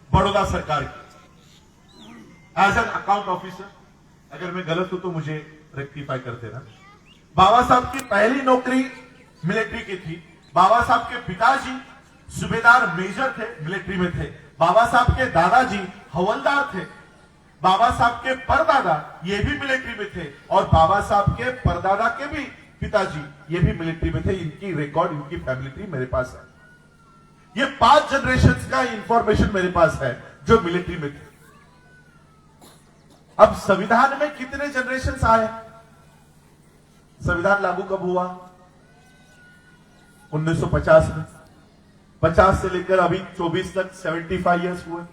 बड़ौदा सरकार की as an account officer. अगर मैं गलत हूं तो मुझे रेक्टिफाई कर देना। बाबा साहब की पहली नौकरी मिलिट्री की थी। बाबा साहब के पिताजी सूबेदार मेजर थे, मिलिट्री में थे। बाबा साहब के दादाजी हवलदार थे। बाबा साहब के परदादा ये भी मिलिट्री में थे और बाबा साहब के परदादा के भी पिताजी ये भी मिलिट्री में थे। इनकी रिकॉर्ड, इनकी फैमिली ट्री मेरे पास है। ये 5 जनरेशन का इंफॉर्मेशन मेरे पास है जो मिलिट्री में थे। अब संविधान में कितने जनरेशन आए? संविधान लागू कब हुआ? 1950 में। 50 से लेकर अभी 24 तक 75 इयर्स हुए।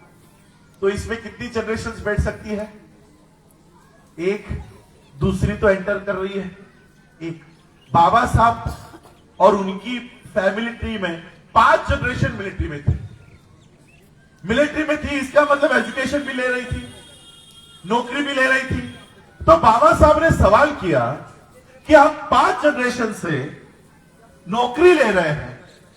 तो इसमें कितनी जनरेशन बैठ सकती है? एक। दूसरी तो एंटर कर रही है एक। बाबा साहब और उनकी फैमिली ट्री में 5 जनरेशन मिलिट्री में थी। मिलिट्री में थी इसका मतलब एजुकेशन भी ले रही थी, नौकरी भी ले रही थी। तो बाबा साहब ने सवाल किया कि हम 5 जनरेशन से नौकरी ले रहे हैं,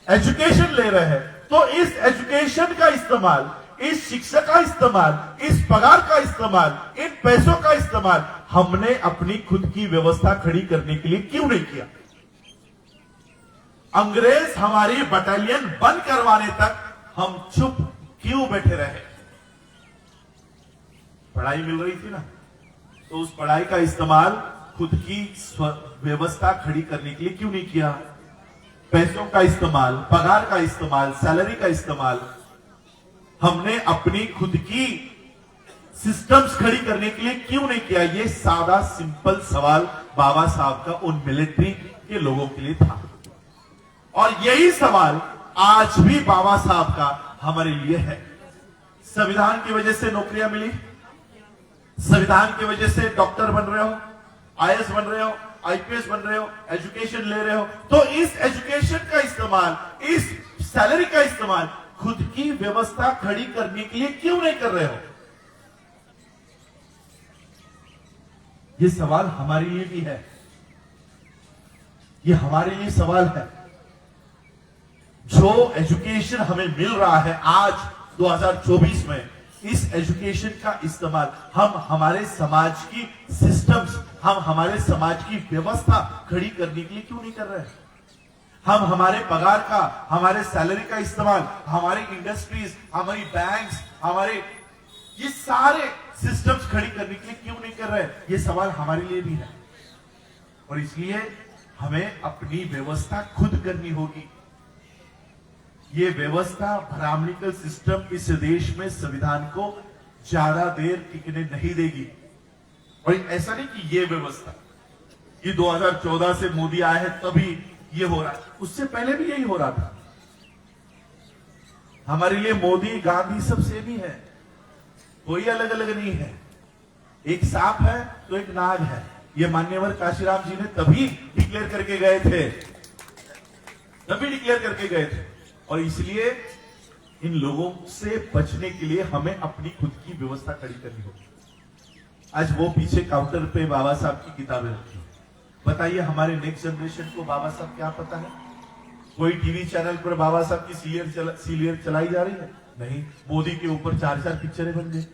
एजुकेशन ले रहे हैं, तो इस एजुकेशन का इस्तेमाल, इस शिक्षा का इस्तेमाल, इस पगार का इस्तेमाल, इन पैसों का इस्तेमाल हमने अपनी खुद की व्यवस्था खड़ी करने के लिए क्यों नहीं किया? अंग्रेज हमारी बटालियन बंद करवाने तक हम चुप क्यों बैठे रहे? पढ़ाई मिल रही थी ना, तो उस पढ़ाई का इस्तेमाल खुद की व्यवस्था खड़ी करने के लिए क्यों नहीं किया? पैसों का इस्तेमाल, पगार का इस्तेमाल, सैलरी का इस्तेमाल हमने अपनी खुद की सिस्टम्स खड़ी करने के लिए क्यों नहीं किया? ये सादा सिंपल सवाल बाबा साहब का उन मिलिट्री के लोगों के लिए था। और यही सवाल आज भी बाबा साहब का हमारे लिए है। संविधान की वजह से नौकरियां मिली, संविधान की वजह से डॉक्टर बन रहे हो, आईएएस बन रहे हो, आईपीएस बन रहे हो, एजुकेशन ले रहे हो। तो इस एजुकेशन का इस्तेमाल, इस सैलरी का इस्तेमाल खुद की व्यवस्था खड़ी करने के लिए क्यों नहीं कर रहे हो? ये सवाल हमारे लिए भी है, ये हमारे लिए सवाल है। जो एजुकेशन हमें मिल रहा है आज 2024 में, इस एजुकेशन का इस्तेमाल हम हमारे समाज की सिस्टम्स, हम हमारे समाज की व्यवस्था खड़ी करने के लिए क्यों नहीं कर रहे हैं? हम हमारे पगार का, हमारे सैलरी का इस्तेमाल हमारी इंडस्ट्रीज, हमारी बैंक्स, हमारे ये सारे सिस्टम्स खड़ी करने के लिए क्यों नहीं कर रहे? ये सवाल हमारे लिए भी है। और इसलिए हमें अपनी व्यवस्था खुद करनी होगी। ये व्यवस्था, ब्राह्मणिकल सिस्टम इस देश में संविधान को ज्यादा देर टिकने नहीं देगी। और ऐसा नहीं कि ये व्यवस्था, ये 2014 से मोदी आए हैं तभी ये हो रहा है, उससे पहले भी यही हो रहा था। हमारे लिए मोदी, गांधी सब सेम ही है, कोई अलग अलग नहीं है। एक सांप है तो एक नाग है। ये मान्यवर काशीराम जी ने तभी डिक्लेयर करके गए थे, तभी डिक्लेयर करके गए थे। और इसलिए इन लोगों से बचने के लिए हमें अपनी खुद की व्यवस्था खड़ी करनी होगी। आज वो पीछे काउंटर पे बाबा साहब की किताबें रखी, बताइए हमारे नेक्स्ट जनरेशन को बाबा साहब क्या पता है? कोई टीवी चैनल पर बाबा साहब की सीरियल चलाई जा रही है? नहीं। मोदी के ऊपर 4-4 पिक्चरें बन गई।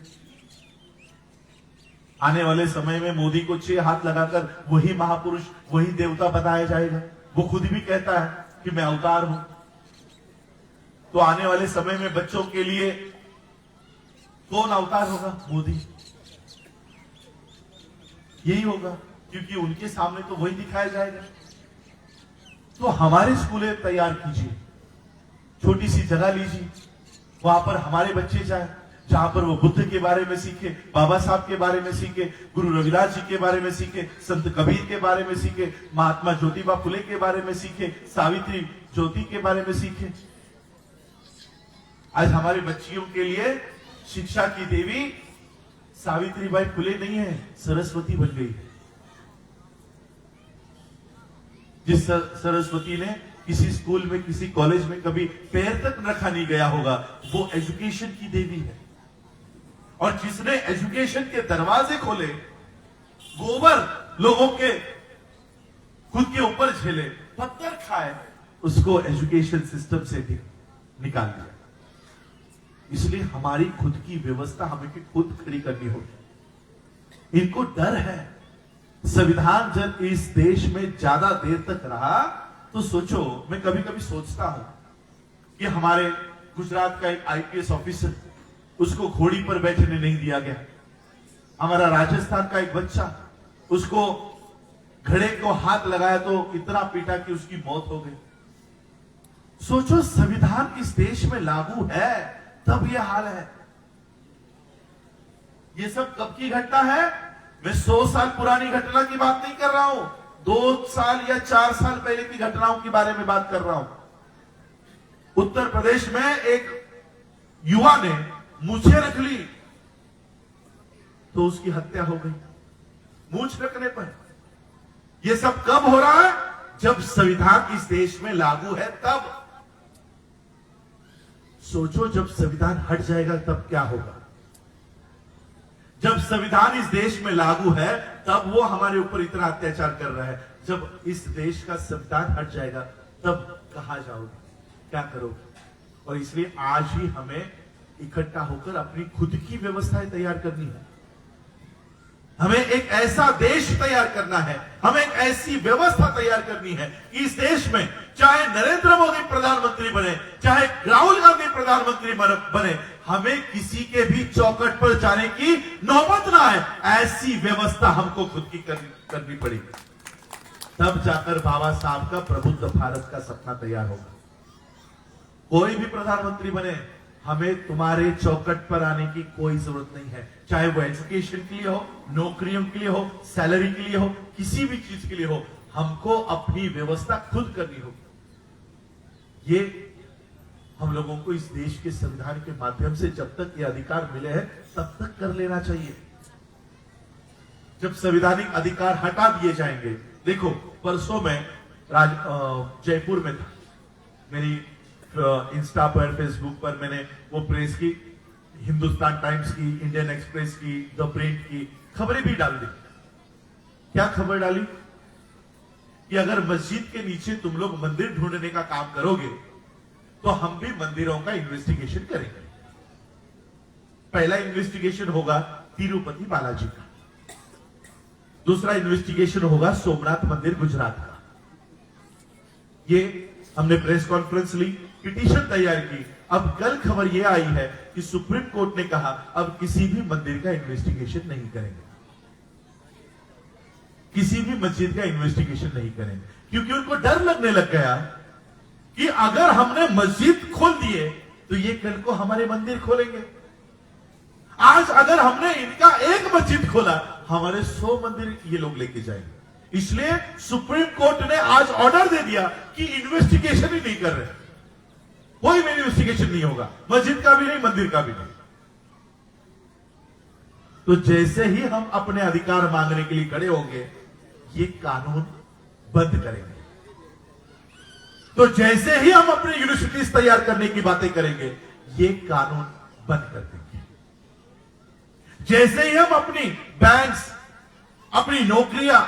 आने वाले समय में मोदी को 6 हाथ लगाकर वही महापुरुष, वही देवता बताया जाएगा। वो खुद भी कहता है कि मैं अवतार हूं। तो आने वाले समय में बच्चों के लिए कौन अवतार होगा? मोदी। यही होगा, क्योंकि उनके सामने तो वही दिखाया जाएगा। तो हमारे स्कूलें तैयार कीजिए, छोटी सी जगह लीजिए, वहां पर हमारे बच्चे जाए, जहां पर वो बुद्ध के बारे में सीखे, बाबा साहब के बारे में सीखे, गुरु रविदास जी के बारे में सीखे, संत कबीर के बारे में सीखे, महात्मा ज्योतिबा फुले के बारे में सीखे, सावित्री ज्योति के बारे में सीखे। आज हमारी बच्चियों के लिए शिक्षा की देवी सावित्रीबाई फुले नहीं है, सरस्वती बन गई है। जिस सरस्वती ने किसी स्कूल में, किसी कॉलेज में कभी पैर तक रखा नहीं गया होगा, वो एजुकेशन की देवी है। और जिसने एजुकेशन के दरवाजे खोले, गोबर लोगों के खुद के ऊपर झेले, पत्थर खाए, उसको एजुकेशन सिस्टम से भी निकाल दिया। इसलिए हमारी खुद की व्यवस्था हमें खुद खड़ी करनी होगी। इनको डर है। संविधान जब इस देश में ज्यादा देर तक रहा तो सोचो, मैं कभी कभी सोचता हूं कि हमारे गुजरात का एक आईपीएस ऑफिसर, उसको घोड़ी पर बैठने नहीं दिया गया। हमारा राजस्थान का एक बच्चा, उसको घड़े को हाथ लगाया तो इतना पीटा कि उसकी मौत हो गई। सोचो, संविधान इस देश में लागू है तब यह हाल है। ये सब कब की घटना है? मैं 100 साल पुरानी घटना की बात नहीं कर रहा हूं, 2 साल या 4 साल पहले की घटनाओं के बारे में बात कर रहा हूं। उत्तर प्रदेश में एक युवा ने मूछें रख ली तो उसकी हत्या हो गई मूछ रखने पर। यह सब कब हो रहा है? जब संविधान इस देश में लागू है तब। सोचो, जब संविधान हट जाएगा तब क्या होगा? जब संविधान इस देश में लागू है तब वो हमारे ऊपर इतना अत्याचार कर रहा है। जब इस देश का संविधान हट जाएगा तब कहां जाओगे, क्या करोगे? और इसलिए आज ही हमें इकट्ठा होकर अपनी खुद की व्यवस्थाएं तैयार करनी है। हमें एक ऐसा देश तैयार करना है, हमें एक ऐसी व्यवस्था तैयार करनी है कि इस देश में चाहे नरेंद्र मोदी प्रधानमंत्री बने, चाहे राहुल गांधी प्रधानमंत्री बने, हमें किसी के भी चौखट पर जाने की नौबत ना आए। ऐसी व्यवस्था हमको खुद की करनी पड़ेगी। तब जाकर बाबा साहब का प्रबुद्ध भारत का सपना तैयार होगा। कोई भी प्रधानमंत्री बने, हमें तुम्हारे चौखट पर आने की कोई जरूरत नहीं है। चाहे वो एजुकेशन के लिए हो, नौकरियों के लिए हो, सैलरी के लिए हो, किसी भी चीज के लिए हो, हमको अपनी व्यवस्था खुद करनी होगी। ये हम लोगों को इस देश के संविधान के माध्यम से जब तक ये अधिकार मिले हैं तब तक कर लेना चाहिए। जब संवैधानिक अधिकार हटा दिए जाएंगे, देखो परसों में जयपुर में था, मेरी इंस्टा पर, फेसबुक पर मैंने वो प्रेस की, हिंदुस्तान टाइम्स की, इंडियन एक्सप्रेस की, द प्रिंट की खबरें भी डाल दी। क्या खबर डाली? कि अगर मस्जिद के नीचे तुम लोग मंदिर ढूंढने का काम करोगे तो हम भी मंदिरों का इन्वेस्टिगेशन करेंगे। पहला इन्वेस्टिगेशन होगा तिरुपति बालाजी का, दूसरा इन्वेस्टिगेशन होगा सोमनाथ मंदिर गुजरात का। ये हमने प्रेस कॉन्फ्रेंस ली, पिटीशन तैयार की। अब कल खबर यह आई है कि सुप्रीम कोर्ट ने कहा अब किसी भी मंदिर का इन्वेस्टिगेशन नहीं करेंगे, किसी भी मस्जिद का इन्वेस्टिगेशन नहीं करेंगे, क्योंकि उनको डर लगने लग गया कि अगर हमने मस्जिद खोल दिए तो ये कल को हमारे मंदिर खोलेंगे। आज अगर हमने इनका एक मस्जिद खोला, हमारे 100 मंदिर ये लोग लेके जाएंगे। इसलिए सुप्रीम कोर्ट ने आज ऑर्डर दे दिया कि इन्वेस्टिगेशन ही नहीं कर रहे, कोई भी इन्वेस्टिगेशन नहीं होगा, मस्जिद का भी नहीं, मंदिर का भी नहीं। तो जैसे ही हम अपने अधिकार मांगने के लिए खड़े होंगे, ये कानून बंद करेंगे। तो जैसे ही हम अपनी यूनिवर्सिटीज तैयार करने की बातें करेंगे, ये कानून बंद कर देंगे। जैसे ही हम अपनी बैंक्स, अपनी नौकरियां,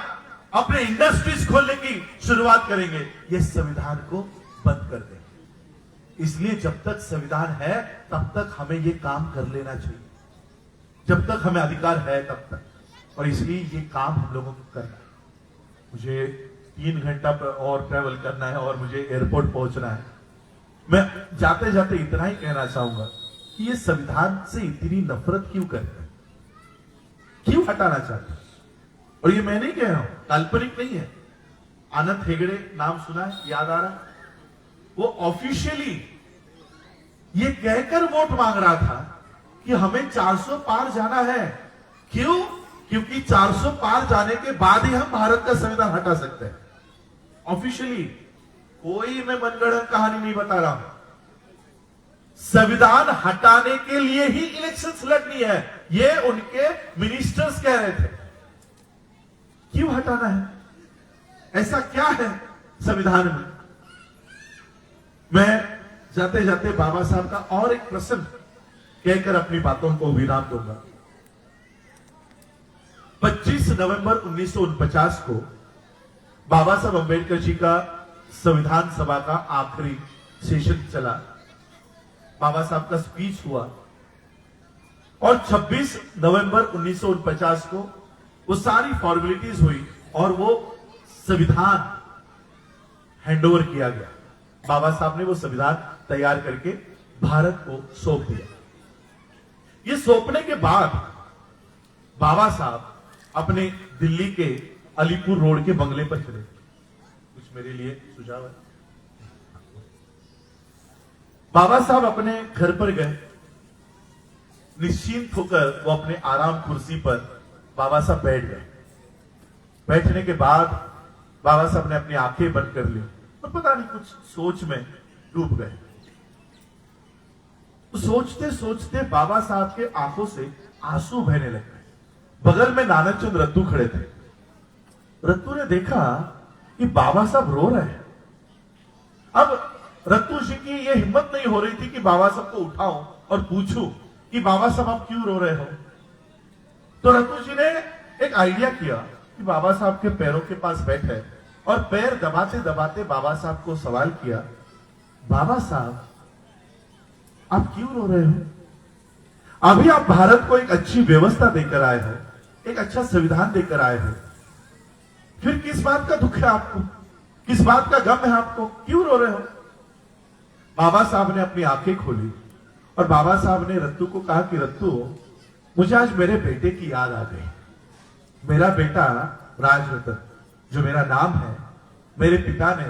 अपने इंडस्ट्रीज खोलने की शुरुआत करेंगे, ये संविधान को बंद कर देंगे। इसलिए जब तक संविधान है तब तक हमें ये काम कर लेना चाहिए, जब तक हमें अधिकार है तब तक। और इसलिए ये काम हम लोगों को करना है। मुझे 3 घंटा और ट्रैवल करना है और मुझे एयरपोर्ट पहुंचना है। मैं जाते जाते इतना ही कहना चाहूंगा कि ये संविधान से इतनी नफरत क्यों करते हैं, क्यों हटाना चाहते हैं? और ये मैं नहीं कह रहा हूं, काल्पनिक नहीं है। आनंद हेगड़े नाम सुना है, याद आ रहा? वो ऑफिशियली ये कहकर वोट मांग रहा था कि हमें 400 पार जाना है। क्यों? क्योंकि 400 पार जाने के बाद ही हम भारत का संविधान हटा सकते हैं ऑफिशियली। कोई मैं मनगढ़ंत कहानी नहीं बता रहा हूं। संविधान हटाने के लिए ही इलेक्शंस लड़नी है, ये उनके मिनिस्टर्स कह रहे थे। क्यों हटाना है? ऐसा क्या है संविधान में? मैं जाते जाते बाबा साहब का और एक प्रश्न कहकर अपनी बातों को विराम दूंगा। 25 नवंबर 1949 को बाबा साहब अंबेडकर जी का संविधान सभा का आखिरी सेशन चला। बाबा साहब का स्पीच हुआ और 26 नवंबर 1949 को वो सारी फॉर्मेलिटीज हुई और वो संविधान हैंडओवर किया गया। बाबा साहब ने वो संविधान तैयार करके भारत को सौंप दिया। ये सौंपने के बाद बाबा साहब अपने दिल्ली के अलीपुर रोड के बंगले पर चले। कुछ मेरे लिए सुझाव है? बाबा साहब अपने घर पर गए, निश्चिंत होकर वो अपने आराम कुर्सी पर बाबा साहब बैठ गए। बैठने के बाद बाबा साहब ने अपनी आंखें बंद कर ली और पता नहीं कुछ सोच में डूब गए। तो सोचते सोचते बाबा साहब के आंखों से आंसू बहने लग गए। बगल में नानाचंद रत्तू खड़े थे। रत्तू ने देखा कि बाबा साहब रो रहे हैं। अब रत्तू जी की यह हिम्मत नहीं हो रही थी कि बाबा साहब को उठाऊं और पूछूं कि बाबा साहब आप क्यों रो रहे हो। तो रत्तू जी ने एक आइडिया किया कि बाबा साहब के पैरों के पास बैठे और पैर दबाते दबाते बाबा साहब को सवाल किया, बाबा साहब आप क्यों रो रहे हो? अभी आप भारत को एक अच्छी व्यवस्था देकर आए हो, एक अच्छा संविधान देकर आए हो, फिर किस बात का दुख है आपको? किस बात का गम है आपको? क्यों रो रहे हो? बाबा साहब ने अपनी आंखें खोली और बाबा साहब ने रत्तू को कहा कि रत्तू, मुझे आज मेरे बेटे की याद आ गई। मेरा बेटा राजरतन, जो मेरा नाम है, मेरे पिता ने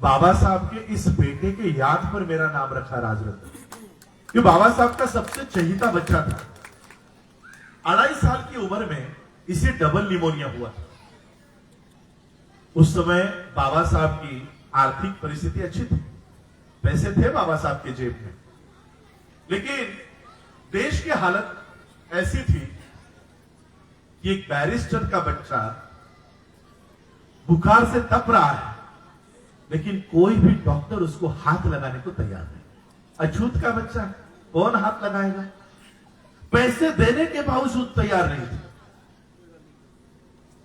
बाबा साहब के इस बेटे के याद पर मेरा नाम रखा राजरतन। ये बाबा साहब का सबसे चहीता बच्चा था। 2.5 साल की उम्र में इसे डबल निमोनिया हुआ। उस समय बाबा साहब की आर्थिक परिस्थिति अच्छी थी, पैसे थे बाबा साहब के जेब में, लेकिन देश की हालत ऐसी थी कि एक बैरिस्टर का बच्चा बुखार से तप रहा है, लेकिन कोई भी डॉक्टर उसको हाथ लगाने को तैयार नहीं। अछूत का बच्चा, कौन हाथ लगाएगा? पैसे देने के बावजूद तैयार नहीं थे।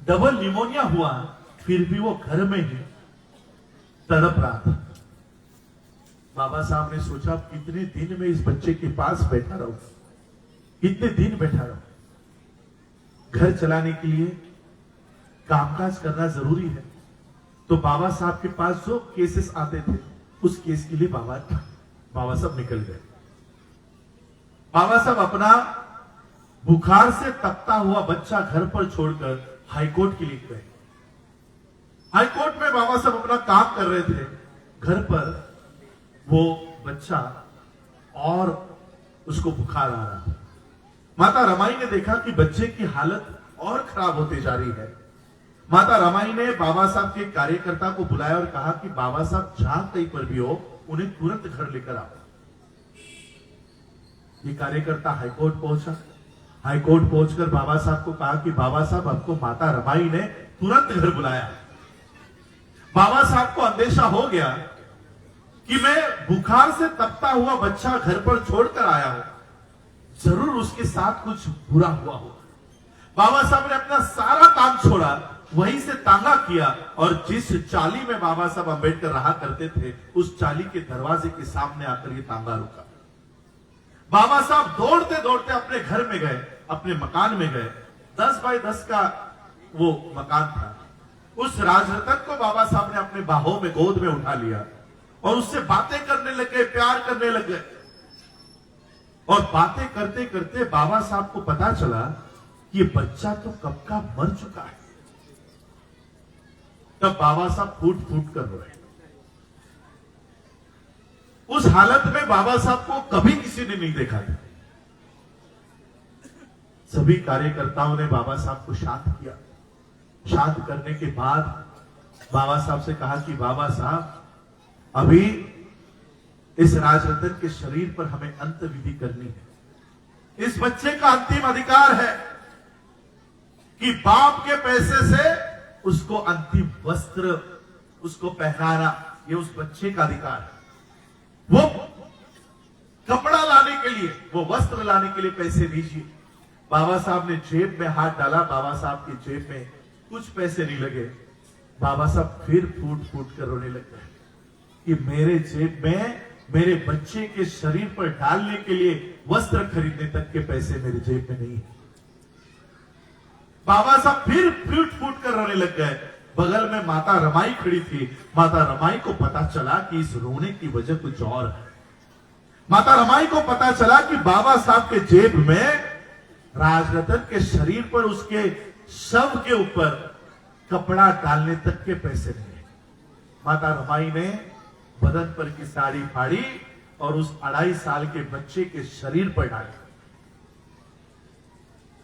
डबल निमोनिया हुआ, फिर भी वो घर में ही तड़प रहा था। बाबा साहब ने सोचा, कितने दिन में इस बच्चे के पास बैठा रहूं, कितने दिन बैठा रहूं। घर चलाने के लिए कामकाज करना जरूरी है। तो बाबा साहब के पास जो केसेस आते थे, उस केस के लिए बाबा साहब निकल गए। बाबा साहब अपना बुखार से तपता हुआ बच्चा घर पर छोड़कर हाईकोर्ट के लिए गए। हाईकोर्ट में बाबा साहब अपना काम कर रहे थे। घर पर वो बच्चा और उसको बुखार आ रहा था। माता रमाई ने देखा कि बच्चे की हालत और खराब होती जा रही है। माता रमाई ने बाबा साहब के कार्यकर्ता को बुलाया और कहा कि बाबा साहब जहां कहीं पर भी हो, उन्हें तुरंत घर लेकर आओ। ये कार्यकर्ता हाईकोर्ट पहुंचा। हाईकोर्ट पहुंचकर बाबा साहब को कहा कि बाबा साहब, आपको माता रमाई ने तुरंत घर बुलाया। बाबा साहब को अंदेशा हो गया कि मैं बुखार से तपता हुआ बच्चा घर पर छोड़कर आया हूं, जरूर उसके साथ कुछ बुरा हुआ होगा। बाबा साहब ने अपना सारा काम छोड़ा, वहीं से तांगा किया और जिस चाली में बाबा साहब अंबेडकर रहा करते थे, उस चाली के दरवाजे के सामने आकर ये तांगा रुका। बाबा साहब दौड़ते दौड़ते अपने घर में गए, अपने मकान में गए। 10 बाय 10 का वो मकान था। उस राजरतन को बाबा साहब ने अपने बाहों में, गोद में उठा लिया और उससे बातें करने लगे, प्यार करने लगे। और बातें करते करते बाबा साहब को पता चला कि ये बच्चा तो कब का मर चुका है। तब बाबा साहब फूट फूट कर रोए। उस हालत में बाबा साहब को कभी किसी ने नहीं देखा था। सभी कार्यकर्ताओं ने बाबा साहब को शांत किया। शांत करने के बाद बाबा साहब से कहा कि बाबा साहब, अभी इस राजरतन के शरीर पर हमें अंत विधि करनी है। इस बच्चे का अंतिम अधिकार है कि बाप के पैसे से उसको अंतिम वस्त्र उसको पहनाना, ये उस बच्चे का अधिकार है। वो कपड़ा लाने के लिए, वो वस्त्र लाने के लिए पैसे दीजिए। बाबा साहब ने जेब में हाथ डाला। बाबा साहब की जेब में कुछ पैसे नहीं लगे। बाबा साहब फिर फूट फूट कर रोने लग गए कि मेरे जेब में मेरे बच्चे के शरीर पर डालने के लिए वस्त्र खरीदने तक के पैसे मेरी जेब में नहीं है। बाबा साहब फिर फूट फूट कर रोने लग गए। बगल में माता रमाई खड़ी थी। माता रमाई को पता चला कि इस रोने की वजह कुछ और है। माता रमाई को पता चला कि बाबा साहब के जेब में राजरतन के शरीर पर उसके शव के ऊपर कपड़ा डालने तक के पैसे नहीं है। माता रमाई ने बदन पर की साड़ी फाड़ी और उस 2.5 साल के बच्चे के शरीर पर डाली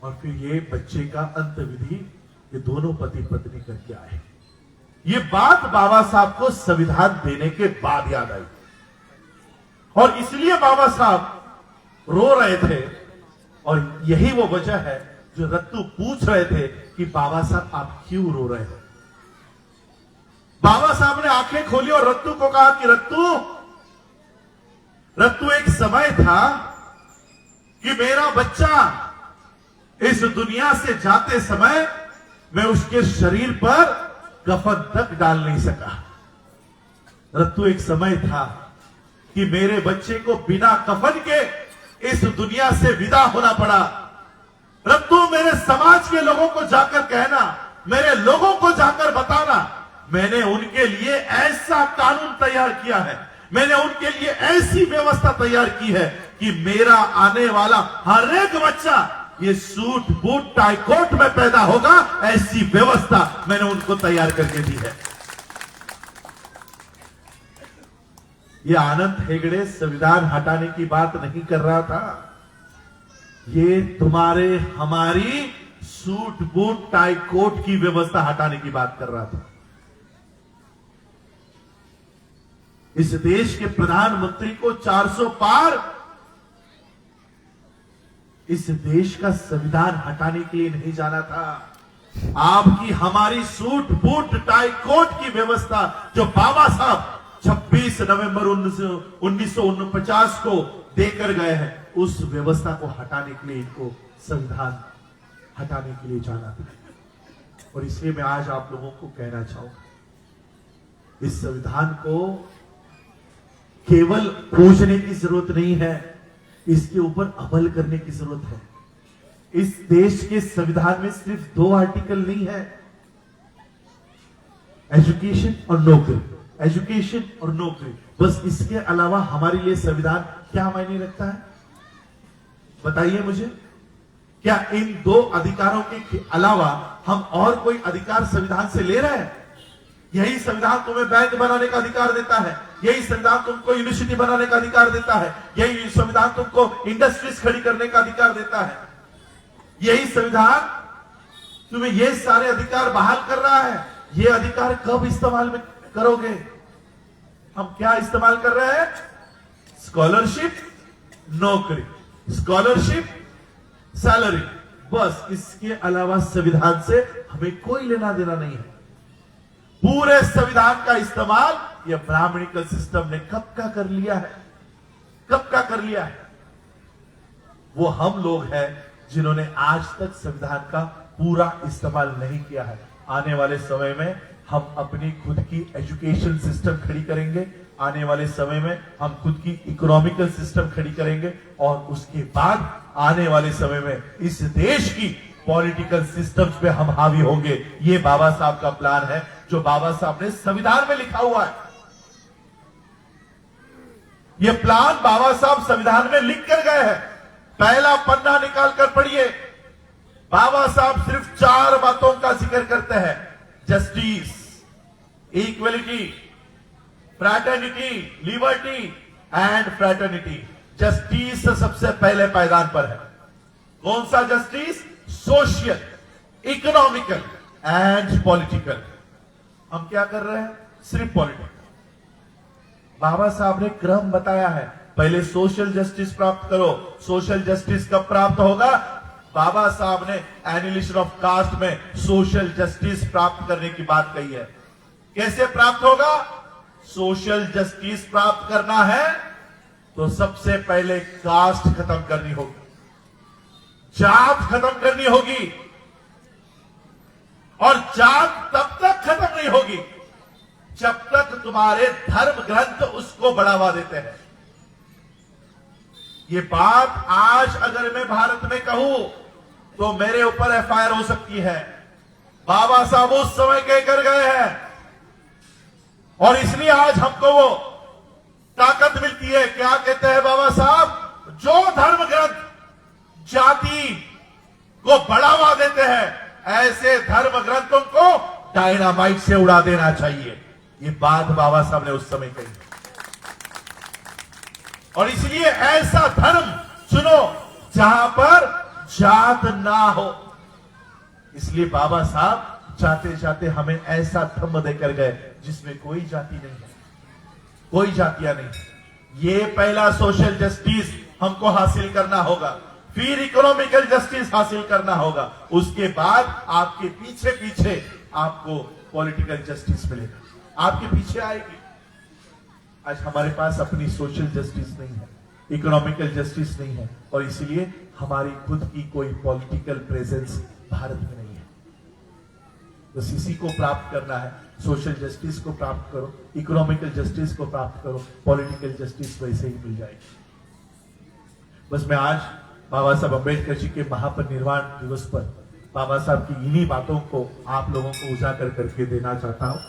और फिर ये बच्चे का अंत विधि ये दोनों पति पत्नी करके आए। ये बात बाबा साहब को संविधान देने के बाद याद आई और इसलिए बाबा साहब रो रहे थे और यही वो वजह है जो रत्तू पूछ रहे थे कि बाबा साहब आप क्यों रो रहे हैं। बाबा साहब ने आंखें खोली और रत्तू को कहा कि रत्तू एक समय था कि मेरा बच्चा इस दुनिया से जाते समय मैं उसके शरीर पर कफन तक डाल नहीं सका। रत्तू एक समय था कि मेरे बच्चे को बिना कफन के इस दुनिया से विदा होना पड़ा। रत्तू मेरे समाज के लोगों को जाकर कहना, मेरे लोगों को जाकर बताना, मैंने उनके लिए ऐसा कानून तैयार किया है, मैंने उनके लिए ऐसी व्यवस्था तैयार की है कि मेरा आने वाला हर एक बच्चा ये सूट बूट टाई कोट में पैदा होगा। ऐसी व्यवस्था मैंने उनको तैयार करके दी है। ये आनंद हेगड़े संविधान हटाने की बात नहीं कर रहा था। ये तुम्हारे हमारी सूट बूट टाई कोट की व्यवस्था हटाने की बात कर रहा था। इस देश के प्रधानमंत्री को 400 पार इस देश का संविधान हटाने के लिए नहीं जाना था। आपकी हमारी सूट बूट टाई कोट की व्यवस्था जो बाबा साहब 26 नवंबर 1949 को देकर गए हैं, उस व्यवस्था को हटाने के लिए इनको संविधान हटाने के लिए जाना था। और इसलिए मैं आज आप लोगों को कहना चाहूंगा, इस संविधान को केवल पूछने की जरूरत नहीं है, इसके ऊपर अमल करने की जरूरत है। इस देश के संविधान में सिर्फ 2 आर्टिकल नहीं है, एजुकेशन और नौकरी, एजुकेशन और नौकरी, बस। इसके अलावा हमारे लिए संविधान क्या मायने रखता है बताइए मुझे। क्या इन 2 अधिकारों के अलावा हम और कोई अधिकार संविधान से ले रहे हैं? यही संविधान तुम्हें बैंक बनाने का अधिकार देता है, यही संविधान तुमको यूनिवर्सिटी बनाने का अधिकार देता है, यही संविधान तुमको इंडस्ट्रीज खड़ी करने का अधिकार देता है, यही संविधान तुम्हें ये सारे अधिकार बहाल कर रहा है। ये अधिकार कब इस्तेमाल में करोगे? हम क्या इस्तेमाल कर रहे हैं? स्कॉलरशिप, नौकरी, स्कॉलरशिप, सैलरी, बस। इसके अलावा संविधान से हमें कोई लेना देना नहीं है। पूरे संविधान का इस्तेमाल यह ब्राह्मणिकल सिस्टम ने कब का कर लिया है? कब का कर लिया है? वो हम लोग हैं जिन्होंने आज तक संविधान का पूरा इस्तेमाल नहीं किया है। आने वाले समय में हम अपनी खुद की एजुकेशन सिस्टम खड़ी करेंगे, आने वाले समय में हम खुद की इकोनॉमिकल सिस्टम खड़ी करेंगे और उसके बाद आने वाले समय में इस देश की पॉलिटिकल सिस्टम्स पे हम हावी होंगे। ये बाबा साहब का प्लान है जो बाबा साहब ने संविधान में लिखा हुआ है। ये प्लान बाबा साहब संविधान में लिख कर गए हैं। पहला पन्ना निकाल कर पढ़िए। बाबा साहब सिर्फ 4 बातों का जिक्र करते हैं, justice, equality, fraternity, liberty and fraternity. Justice सबसे पहले पायदान पर है। कौन सा justice? Social, economical and political. हम क्या कर रहे हैं? सिर्फ पॉलिटिकल। बाबा साहब ने क्रम बताया है, पहले सोशल जस्टिस प्राप्त करो। सोशल जस्टिस कब प्राप्त होगा? बाबा साहब ने एनिहिलेशन ऑफ कास्ट में सोशल जस्टिस प्राप्त करने की बात कही है। कैसे प्राप्त होगा? सोशल जस्टिस प्राप्त करना है तो सबसे पहले कास्ट खत्म करनी होगी, जात खत्म करनी होगी। और जात तब तक खत्म नहीं होगी जब तक तुम्हारे धर्म ग्रंथ उसको बढ़ावा देते हैं। ये बात आज अगर मैं भारत में कहूं तो मेरे ऊपर एफआईआर हो सकती है। बाबा साहब उस समय कह कर गए हैं और इसलिए आज हमको वो ताकत मिलती है। क्या कहते हैं बाबा साहब? जो धर्म ग्रंथ जाति को बढ़ावा देते हैं ऐसे धर्म ग्रंथों को डायनामाइट से उड़ा देना चाहिए। ये बात बाबा साहब ने उस समय कही और इसलिए ऐसा धर्म चुनो जहां पर जात ना हो। इसलिए बाबा साहब चाहते चाहते हमें ऐसा धर्म देकर गए जिसमें कोई जाति नहीं है, कोई जातियां नहीं। ये पहला सोशल जस्टिस हमको हासिल करना होगा, फिर इकोनॉमिकल जस्टिस हासिल करना होगा, उसके बाद आपके पीछे पीछे आपको पॉलिटिकल जस्टिस मिलेगा, आपके पीछे आएगी। आज हमारे पास अपनी सोशल जस्टिस नहीं है, इकोनॉमिकल जस्टिस नहीं है और इसलिए हमारी खुद की कोई पॉलिटिकल प्रेजेंस भारत में नहीं है। तो इसी को प्राप्त करना है, सोशल जस्टिस को प्राप्त करो, इकोनॉमिकल जस्टिस को प्राप्त करो, पॉलिटिकल जस्टिस वैसे ही मिल जाएगी। बस मैं आज बाबा साहब अम्बेडकर जी के महापरिनिर्वाण दिवस पर बाबा साहब की इन्हीं बातों को आप लोगों को उजागर करके देना चाहता हूं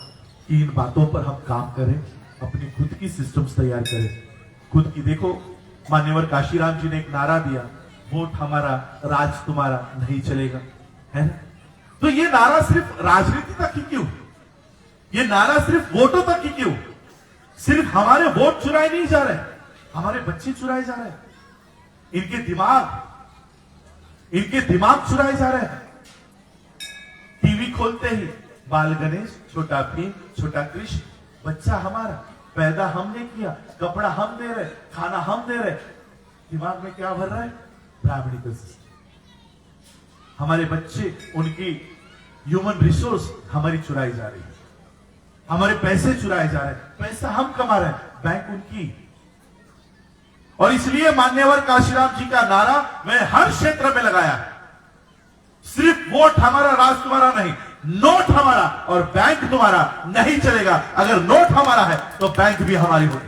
कि इन बातों पर हम काम करें, अपनी खुद की सिस्टम्स तैयार करें, खुद की। देखो मान्यवर काशीराम जी ने एक नारा दिया, वोट हमारा राज तुम्हारा नहीं चलेगा, है ना? तो ये नारा सिर्फ राजनीति तक ही क्यों? ये नारा सिर्फ वोटों तक ही क्यों? सिर्फ हमारे वोट चुराए नहीं जा रहे, हमारे बच्चे चुराए जा रहे हैं, इनके दिमाग चुराए जा रहे हैं। टीवी खोलते ही बाल गणेश, छोटा भीम, छोटा कृष्ण, बच्चा हमारा, पैदा हमने किया, कपड़ा हम दे रहे, खाना हम दे रहे, दिमाग में क्या भर रहा है? Brahmanical system. हमारे बच्चे, उनकी ह्यूमन रिसोर्स हमारी चुराई जा रही है, हमारे पैसे चुराए जा रहे हैं, पैसा हम कमा रहे हैं, बैंक उनकी। और इसलिए मान्यवर काशीराम जी का नारा मैं हर क्षेत्र में लगाया है, सिर्फ वोट हमारा राज तुम्हारा नहीं, नोट हमारा और बैंक तुम्हारा नहीं चलेगा। अगर नोट हमारा है तो बैंक भी हमारी होगी।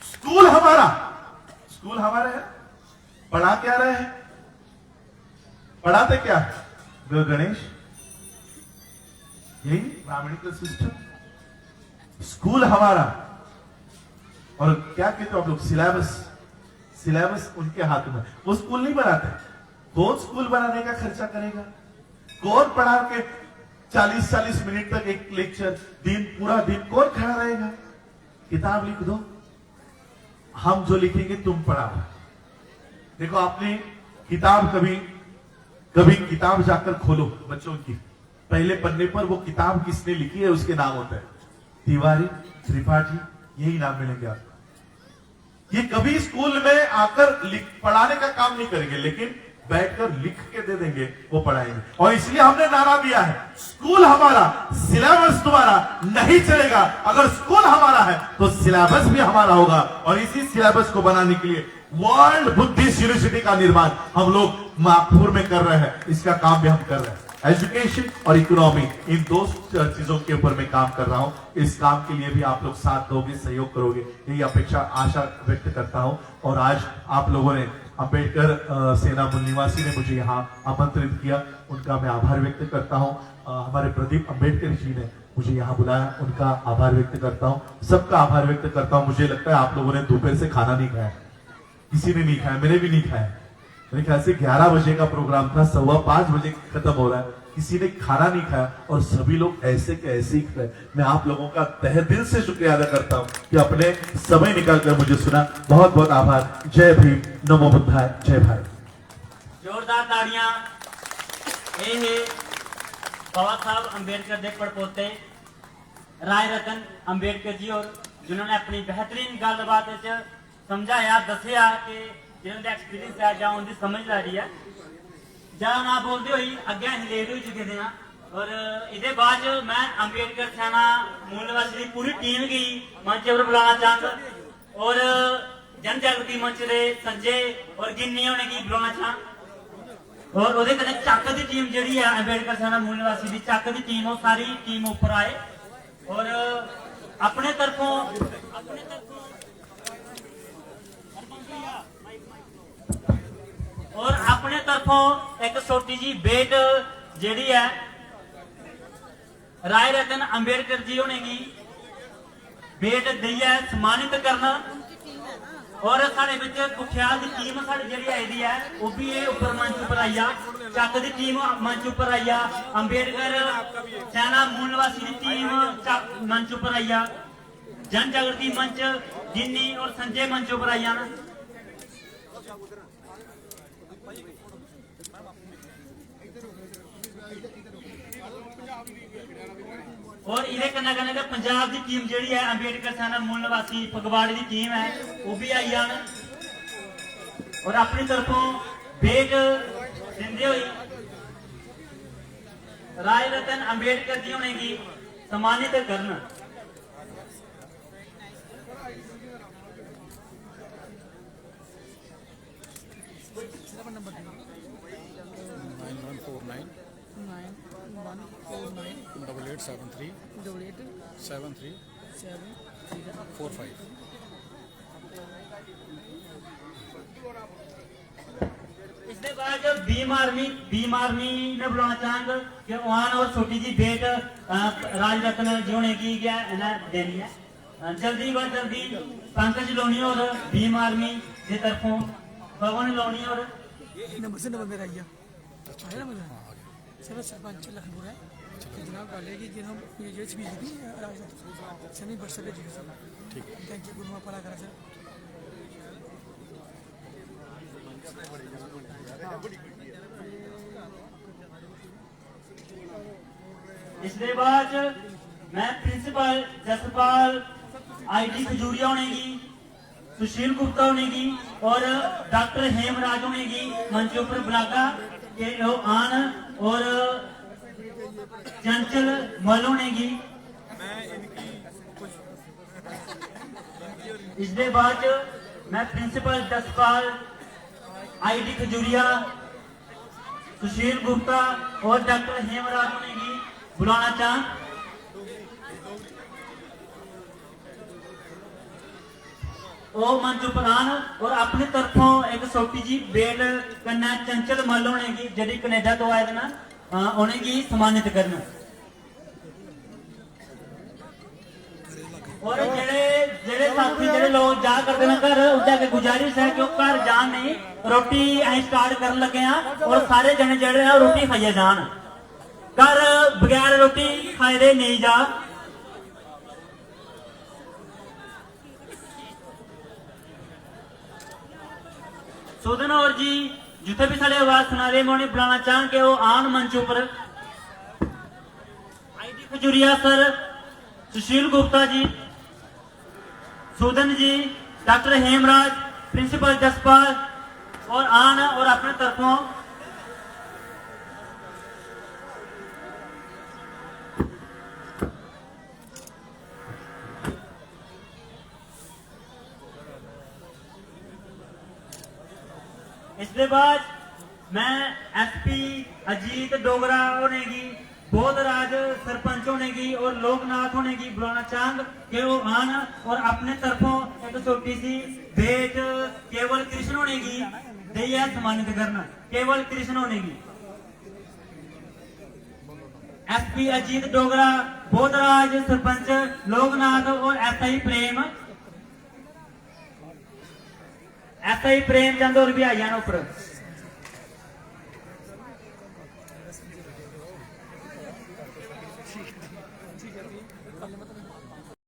स्कूल हमारा है, पढ़ा क्या रहे हैं? पढ़ाते क्या है? गणेश, यही ब्राह्मणिकल सिस्टम। स्कूल हमारा और क्या कहते हो आप लोग? सिलेबस उनके हाथ में। वो स्कूल नहीं बनाते, कौन स्कूल बनाने का खर्चा करेगा? कौन पढ़ा के 40-40 मिनट तक एक लेक्चर, दिन पूरा दिन कौन खड़ा रहेगा? किताब लिख दो, हम जो लिखेंगे तुम पढ़ाओ। देखो आपने किताब कभी किताब जाकर खोलो बच्चों की, पहले पन्ने पर वो किताब किसने लिखी है उसके नाम होता है, तिवारी, त्रिपाठी, यही नाम मिलेंगे आपको। ये कभी स्कूल में आकर पढ़ाने का काम नहीं करेंगे, लेकिन बैठकर लिख के दे देंगे, वो पढ़ाएंगे। और इसलिए हमने नारा दिया है, स्कूल हमारा, सिलेबस तुम्हारा नहीं चलेगा। अगर स्कूल हमारा है तो सिलेबस भी हमारा होगा और इसी सिलेबस को बनाने के लिए वर्ल्ड बुद्धिस्ट यूनिवर्सिटी का निर्माण हम लोग नागपुर में कर रहे हैं, इसका काम भी हम कर रहे हैं। एजुकेशन और इकोनॉमी, इन दो चीजों के ऊपर मैं काम कर रहा हूं। इस काम के लिए भी आप लोग साथ दोगे, सहयोग करोगे, यही अपेक्षा आशा व्यक्त करता हूं। और आज आप लोगों ने, अंबेडकर सेना मूल निवासी ने मुझे यहाँ आमंत्रित किया, उनका मैं आभार व्यक्त करता हूँ। हमारे प्रदीप अंबेडकर जी ने मुझे यहाँ बुलाया, उनका आभार व्यक्त करता हूँ, सबका आभार व्यक्त करता हूँ। मुझे लगता है आप लोगों ने दोपहर से खाना नहीं खाया, किसी ने नहीं खाया, मैंने भी नहीं खाया। मेरे ख्याल से 11 बजे का प्रोग्राम था, 5:15 बजे खत्म हो रहा है, किसी ने खाना नहीं खाया और सभी लोग ऐसे के ऐसे ही खाए। मैं आप लोगों का तहे दिल से शुक्रिया अदा करता हूं कि अपने समय निकालकर मुझे सुना। बहुत बहुत आभार। जय भीम, नमो बुद्धाय, जय भारत। जोरदार ताड़ियां। ये बाबा साहब अंबेडकर दे पड़पोते राय रतन अंबेडकर जी, और जिन्होंने अपनी बेहतरीन गलबात समझाया, दसिया कि जिन्होंने एक्सपीरियंस है ਜਾਂ उनकी समझदारी है ज्यादा ना बोलते हुई अगे अं लेट हो चुके थे। और इहदे बाद मैं अंबेडकर सेना मूल निवासी की पूरी टीम की मंच पर बुलाना चाहता और जन जागृति मंच के संजय और गिन्नी होने की बुलाना चाह और ਉਹਦੇ कने ਚੱਕ ਦੀ टीम ਜਿਹੜੀ है अंबेडकर सेना मूल निवासी की ਚੱਕ ਦੀ टीम, वो सारी टीम ऊपर आए और अपने तरफों अपने तरफों एक छोटी जी भेंट जेड़ी है राय रतन अंबेडकर जी होने की भेंट दी है सम्मानित करना। और साढ़े विच कुख्याल की टीम साड़ी जी आई दी है वो भी ये ऊपर मंच पर आई आ। चक की टीम मंच पर आई आ। अंबेडकर सेना मूल निवासी की टीम मंच पर आई आ। जन जागृति मंच गिन्नी और संजय मंचों पर आई आना। और इहदे कन्नै कन्नै ते पंजाब की टीम जिहड़ी है अंबेडकर सेना मूल निवासी फगवाड़े की टीम है वो भी आई जान और अपनी तरफों भेंट दिंदे हुए राय रतन अंबेडकर जी होने की सम्मानित करना। डबल 873 इसके बाद भीम आर्मी ने बुलाना चाहूंगा कि वहां और छोटी जी भेंट राज रत्न जी होने की क्या देनी है। जल्दी व जल्दी पंकज लोनी और भीम आर्मी की तरफों पवन लोनी और नंबर से नंबर मेरा आया आया मुझे सर सरपंच लखनपुर है कि जनाब गल है कि जिन हम ये जेल भी थी सनी बस से भेजी सर ठीक थैंक यू गुरु भला करा सर। इसके बाद मैं प्रिंसिपल जसपाल आईटी खजूरिया होने की सुशील गुप्ता होने की और डॉक्टर हेमराज होने की मंच पर बुलागा के आन और चंचल मल होने की। इसके बाद मैं प्रिंसिपल जसपाल आईटी खजूरिया सुशील गुप्ता और डॉक्टर हेमराज होने की बुलाना चाह। वो मंच पर आन और अपनी तरफों एक छोटी जी भेंट कन्नै चंचल मल होने की जी कनेडा तो आए ना उन्हें की सम्मानित करना। और जेड़े साथी जेड़े लोग जा करते हैं घर उनके अगे गुजारिश है कि घर जान नहीं रोटी अं स्टार्ट कर लगे हैं और सारे जने जेड़े हैं रोटी खाइए जान घर बगैर रोटी खाए दे नहीं जा। सुदन और जी जिथे भी साढ़े आवाज सुना रहे मैं उन्हें बुलाना चाह के वो आन मंच पर IT Khajuria sir Sushil Gupta ji Sudan ji doctor Hemraj principal Jaspal और आन और अपने तरफों इसके बाद मैं एसपी अजीत डोगरा होने की बोधराज सरपंच होने की और लोकनाथ होने की बुलाना चाहूंगा कि वो आन और अपने तरफों एक छोटी सी भेंट केवल कृष्ण होने की दैया सम्मानित करना। केवल कृष्ण होने की एसपी अजीत डोगरा बोधराज सरपंच लोकनाथ और एसआई प्रेम चंद और भी आई जाना ऊपर। ठीक है कल